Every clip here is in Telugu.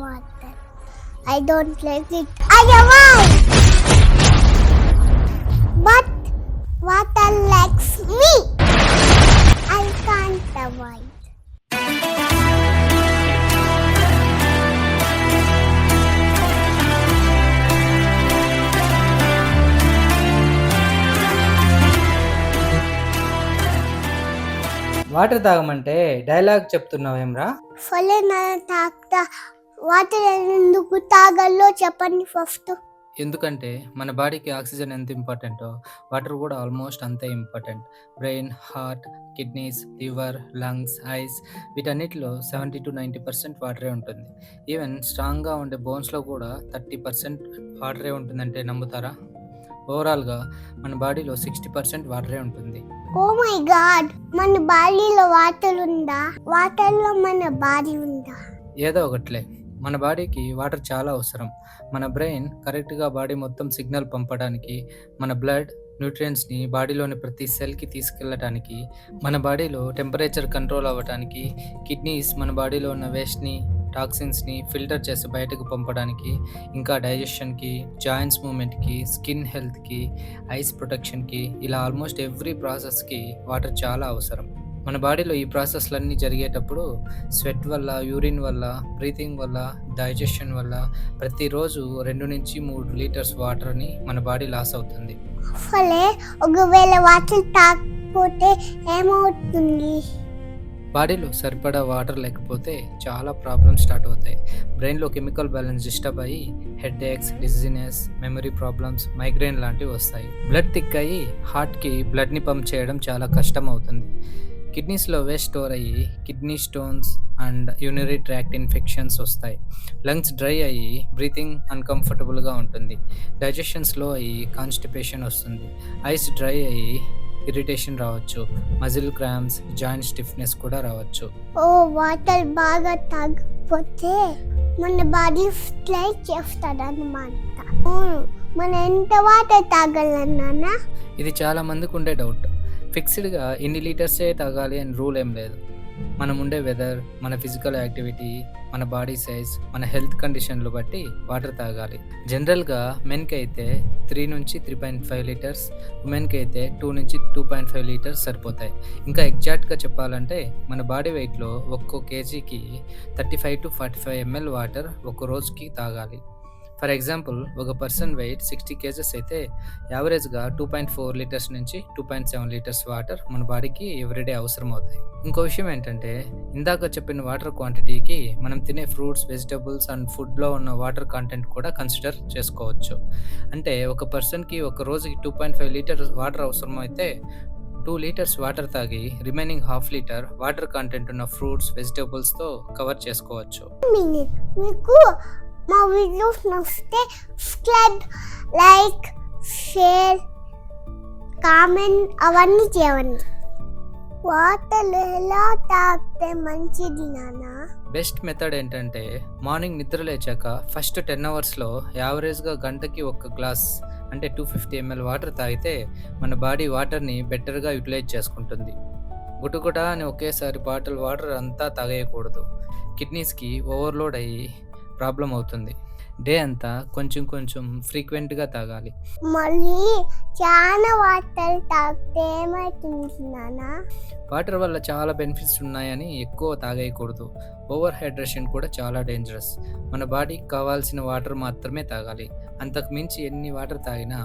water. I don't like it. I avoid. But water likes me. I can't avoid. Water తాగమంటే డైలాగ్ చెప్తున్నావేమ్రా? ఫలే నా తాగుతా. వాటర్ ఎందుకు తాగాలో చెప్పండి ఫస్ట్. ఎందుకంటే మన బాడీకి ఆక్సిజన్ ఎంత ఇంపార్టెంటో వాటర్ కూడా ఆల్మోస్ట్ అంతే important. Brain, heart, kidneys, liver, lungs, ice వీటన్నిటిలో 70-90% వాటరే ఉంటుంది. ఈవెన్ స్ట్రాంగ్గా ఉండే బోన్స్లో కూడా 30% వాటరే ఉంటుందంటే నమ్ముతారా? ఓవరాల్గా మన బాడీలో 60% వాటరే ఉంటుంది. ఓ మై గాడ్, మన బాడీలో వాటర్ ఉందా? వాటర్లో మన బాడీ ఉందా? ఏదో ఒకట్లే, మన బాడీకి వాటర్ చాలా అవసరం. మన బ్రెయిన్ కరెక్ట్గా బాడీ మొత్తం సిగ్నల్ పంపడానికి, మన బ్లడ్ న్యూట్రియంట్స్ని బాడీలోని ప్రతి సెల్కి తీసుకెళ్ళటానికి, మన బాడీలో టెంపరేచర్ కంట్రోల్ అవ్వడానికి, కిడ్నీస్ మన బాడీలో ఉన్న వేస్ట్ని, టాక్సిన్స్ని ఫిల్టర్ చేసి బయటకు పంపడానికి, ఇంకా డైజెషన్కి, జాయింట్స్ మూమెంట్కి, స్కిన్ హెల్త్కి, ఐస్ ప్రొటెక్షన్కి, ఇలా ఆల్మోస్ట్ ఎవ్రీ ప్రాసెస్కి వాటర్ చాలా అవసరం. మన బాడీలో ఈ ప్రాసెస్లన్నీ జరిగేటప్పుడు స్వెట్ వల్ల, యూరిన్ వల్ల, బ్రీతింగ్ వల్ల, డైజెషన్ వల్ల ప్రతిరోజు 2-3 లీటర్స్ వాటర్ని మన బాడీ లాస్ అవుతుంది. ఫలే ఒకవేళ వాటర్ తాగకపోతే ఏమవుతుంది? బాడీలో సరిపడా వాటర్ లేకపోతే చాలా ప్రాబ్లమ్స్ స్టార్ట్ అవుతాయి. బ్రెయిన్లో కెమికల్ బ్యాలెన్స్ డిస్టర్బ్ అయ్యి headaches, dizziness, memory problems, migraine లాంటివి వస్తాయి. బ్లడ్ థిక్ అయ్యి హార్ట్కి బ్లడ్ని పంప్ చేయడం చాలా కష్టం అవుతుంది. కిడ్నీస్లో వేస్ట్ స్టోర్ అయ్యి kidney stones and urinary tract infections వస్తాయి. లంగ్స్ డ్రై అయ్యి బ్రీతింగ్ అన్కంఫర్టబుల్గా ఉంటుంది. డైజెషన్ స్లో అయ్యి కాన్స్టిపేషన్ వస్తుంది. ఐస్ డ్రై అయ్యి ఇరిటేషన్ రావచ్చు. మజిల్ క్రాంప్స్, జాయింట్ స్టిఫ్నెస్ కూడా రావచ్చు. ఓ వాటర్ బాగా తాగకపోతే మన బాడీ ఫ్లై చేస్తాడన్నమాట. మన ఎంత వాటర్ తాగాలన్నా? ఇది చాలా మందికి ఉండే డౌట్. ఫిక్స్డ్గా ఇన్ని లీటర్సే తాగాలి అని రూల్ ఏం లేదు. మనం ఉండే వెదర్, మన ఫిజికల్ యాక్టివిటీ, మన బాడీ సైజ్, మన హెల్త్ కండిషన్లు బట్టి వాటర్ తాగాలి. జనరల్గా మెన్కి అయితే 3-3.5 లీటర్స్, ఉమెన్కి అయితే 2-2.5 లీటర్స్ సరిపోతాయి. ఇంకా ఎగ్జాక్ట్గా చెప్పాలంటే మన బాడీ వెయిట్లో ఒక్కో కేజీకి 35-45 ml వాటర్ ఒక రోజుకి తాగాలి. ఫర్ ఎగ్జాంపుల్, ఒక పర్సన్ వెయిట్ 60 kgs అయితే యావరేజ్గా 2.4 లీటర్స్ నుంచి 2.7 లీటర్స్ వాటర్ మన బాడీకి ఎవ్రీడే అవసరం అవుతాయి. ఇంకో విషయం ఏంటంటే, ఇందాక చెప్పిన వాటర్ క్వాంటిటీకి మనం తినే ఫ్రూట్స్, వెజిటబుల్స్ అండ్ ఫుడ్లో ఉన్న వాటర్ కంటెంట్ కూడా కన్సిడర్ చేసుకోవచ్చు. అంటే ఒక పర్సన్కి ఒక రోజుకి 2.5 లీటర్స్ వాటర్ అవసరం అయితే 2 లీటర్స్ వాటర్ తాగి రిమైనింగ్ ½ లీటర్ వాటర్ కంటెంట్ ఉన్న ఫ్రూట్స్, వెజిటబుల్స్తో కవర్ చేసుకోవచ్చు. మీకు మా వీడియోస్ నచ్చితే సబ్స్క్రైబ్, లైక్, షేర్, కామెంట్ అవన్నీ చేయండి. వాటర్ ఎలా తాగితే మంచిది నాన్న? బెస్ట్ మెథడ్ ఏంటంటే, మార్నింగ్ నిద్ర లేచాక ఫస్ట్ 10 అవర్స్లో యావరేజ్గా గంటకి 1 గ్లాస్ అంటే 250 ml వాటర్ తాగితే మన బాడీ వాటర్ని బెటర్గా యూటిలైజ్ చేసుకుంటుంది. గుటగుట అని ఒకేసారి బాటిల్ వాటర్ అంతా తాగేయకూడదు. కిడ్నీస్కి ఓవర్లోడ్ అయ్యి ప్రాబ్లం అవుతుంది. డే అంతా కొంచెం కొంచెం ఫ్రీక్వెంట్గా తాగాలి. మళ్ళీ చాలా వాటర్ తాగితే ఏమవుతుంది నాన్న? వాటర్ వల్ల చాలా బెనిఫిట్స్ ఉన్నాయని ఎక్కువ తాగేయకూడదు. ఓవర్ హైడ్రేషన్ కూడా చాలా డేంజరస్. మన బాడీకి కావాల్సిన వాటర్ మాత్రమే తాగాలి. అంతకు మించి ఎన్ని వాటర్ తాగినా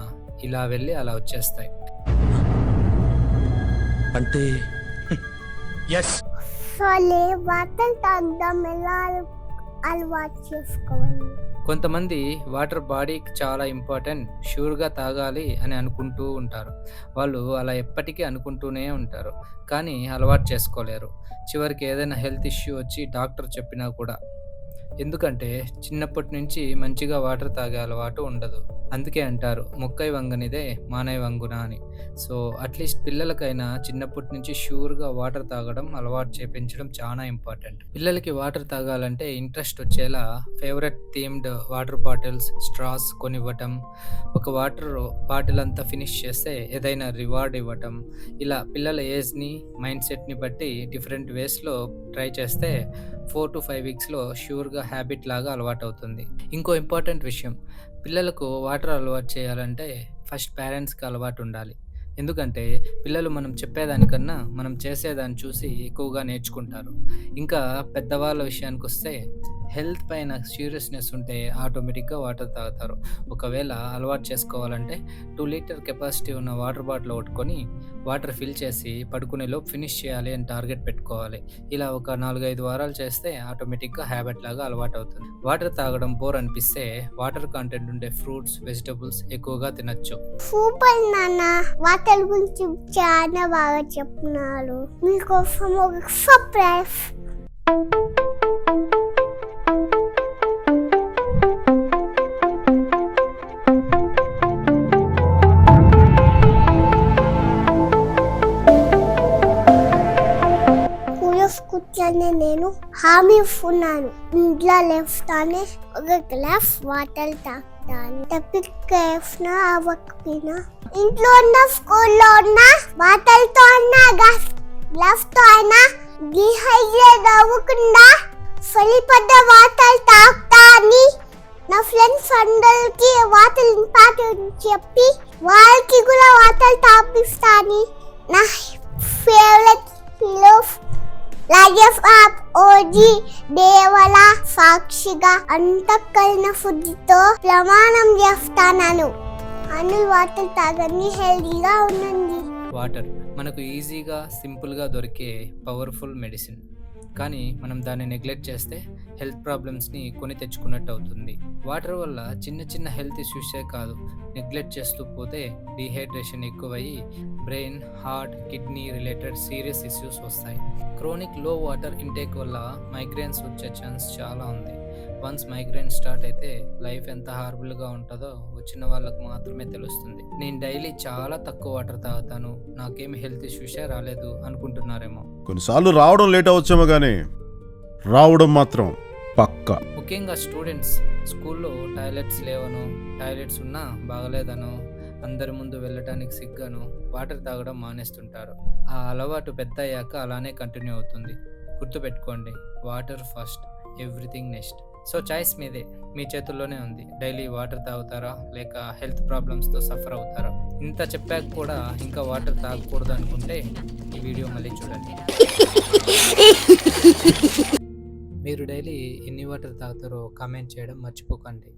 ఇలా వెళ్ళి అలా వచ్చేస్తాయి. అంటే ఎస్ ఫలే వాటర్ తాగడం ఎలా అలవాటు చేసుకోవాలి? కొంతమంది వాటర్ బాడీకి చాలా ఇంపార్టెంట్, ష్యూర్గా తాగాలి అని అనుకుంటూ ఉంటారు. వాళ్ళు అలా ఎప్పటికీ అనుకుంటూనే ఉంటారు, కానీ అలవాటు చేసుకోలేరు. చివరికి ఏదైనా హెల్త్ ఇష్యూ వచ్చి డాక్టర్ చెప్పినా కూడా. ఎందుకంటే చిన్నప్పటి నుంచి మంచిగా వాటర్ తాగే అలవాటు ఉండదు. అందుకే అంటారు మొక్కై వంగనిదే మానై వంగున అని. సో అట్లీస్ట్ పిల్లలకైనా చిన్నప్పటి నుంచి ష్యూర్గా వాటర్ తాగడం అలవాటు చేపించడం చాలా ఇంపార్టెంట్. పిల్లలకి వాటర్ తాగాలంటే ఇంట్రెస్ట్ వచ్చేలా favourite themed water bottles, straws కొనివ్వటం, ఒక వాటర్ బాటిల్ అంతా ఫినిష్ చేస్తే ఏదైనా రివార్డ్ ఇవ్వటం, ఇలా పిల్లల ఏజ్ని, మైండ్ సెట్ని బట్టి డిఫరెంట్ వేస్లో ట్రై చేస్తే 4 to 5 వీక్స్లో ష్యూర్గా హ్యాబిట్ లాగా అలవాటు అవుతుంది. ఇంకో ఇంపార్టెంట్ విషయం, పిల్లలకు వాటర్ అలవాటు చేయాలంటే ఫస్ట్ పేరెంట్స్కి అలవాటు ఉండాలి. ఎందుకంటే పిల్లలు మనం చెప్పేదానికన్నా మనం చేసేదాన్ని చూసి ఎక్కువగా నేర్చుకుంటారు. ఇంకా పెద్దవాళ్ళ విషయానికి వస్తే హెల్త్ పైన సీరియస్నెస్ ఉంటే ఆటోమేటిక్గా వాటర్ తాగుతారు. ఒకవేళ అలవాటు చేసుకోవాలంటే 2 లీటర్ కెపాసిటీ ఉన్న వాటర్ బాటిల్ కొట్టుకొని వాటర్ ఫిల్ చేసి పడుకునే లోపు ఫినిష్ చేయాలి అని టార్గెట్ పెట్టుకోవాలి. ఇలా ఒక 4-5 వారాలు చేస్తే ఆటోమేటిక్గా హ్యాబిట్ లాగా అలవాటు అవుతుంది. వాటర్ తాగడం బోర్ అనిపిస్తే వాటర్ కంటెంట్ ఉండే ఫ్రూట్స్, వెజిటబుల్స్ ఎక్కువగా తినచ్చు. సూపర్ నాన్న, వాటర్ గురించి చాలా బాగా చెప్తున్నారు. మీకోసం ఒక సర్ప్రైజ్. కూర్చొని నేను హామీ ఇస్తున్నాను, ఇంట్లో లేస్తానే ఒక గ్లాస్ వాటర్ తాగుతాను. తప్పికేసినా అవ్వకపోయినా ఇంట్లో ఉన్న, స్కూల్లో ఉన్న, వాటర్తో అయినా గ్లాస్తో అయినా డిహైడ్రేట్ అవ్వకుండా సరిపడ్డ వాటర్ తాగుతా అని నా ఫ్రెండ్స్ అందరికి వాటర్ ఇంపార్టెంట్ చెప్పి వాళ్ళకి కూడా వాటర్ తాపిస్తాను. నా favourite heroes life of OG Devala సాక్షిగా అంతఃకరణ ఫుడ్తో ప్రమాణం చేస్తాను. అన్ని వాటర్ తాగండి, హెల్దీగా ఉండండి. వాటర్ మనకు ఈజీగా, సింపుల్గా దొరికే పవర్ఫుల్ మెడిసిన్. కానీ మనం దాన్ని నెగ్లెక్ట్ చేస్తే హెల్త్ ప్రాబ్లమ్స్ని కొని తెచ్చుకున్నట్టు అవుతుంది. వాటర్ వల్ల చిన్న చిన్న హెల్త్ ఇష్యూసే కాదు, నెగ్లెక్ట్ చేస్తూ పోతే డీహైడ్రేషన్ ఎక్కువయ్యి brain, heart, kidney related serious issues వస్తాయి. క్రోనిక్ లో వాటర్ ఇంటేక్ వల్ల మైగ్రేన్స్ వచ్చే ఛాన్స్ చాలా ఉంది. వన్స్ మైగ్రేన్ స్టార్ట్ అయితే లైఫ్ ఎంత హార్బుల్గా ఉంటుందో వచ్చిన వాళ్ళకు మాత్రమే తెలుస్తుంది. నేను డైలీ చాలా తక్కువ వాటర్ తాగుతాను, నాకేమి హెల్త్ ఇష్యూసే రాలేదు అనుకుంటున్నారేమో. కొన్నిసార్లు రావడం లేట్ అవచ్చేమో కానీ రావడం మాత్రం పక్కా. ముఖ్యంగా స్టూడెంట్స్ స్కూల్లో టాయిలెట్స్ లేవను, టాయిలెట్స్ ఉన్నా బాగలేదను, అందరి ముందు వెళ్ళటానికి సిగ్గాను వాటర్ తాగడం మానేస్తుంటారు. ఆ అలవాటు పెద్ద అయ్యాక అలానే కంటిన్యూ అవుతుంది. గుర్తుపెట్టుకోండి, water first, everything next. So choice మీదే, మీ చేతుల్లోనే ఉంది. డైలీ వాటర్ తాగుతారా లేక హెల్త్ ప్రాబ్లమ్స్తో సఫర్ అవుతారా? ఇంత చెప్పాక కూడా ఇంకా వాటర్ తాగకూడదు అనుకుంటే ఈ వీడియో మళ్ళీ చూడండి. మీరు డైలీ ఎన్ని వాటర్ తాగుతారో కామెంట్ చేయడం మర్చిపోకండి.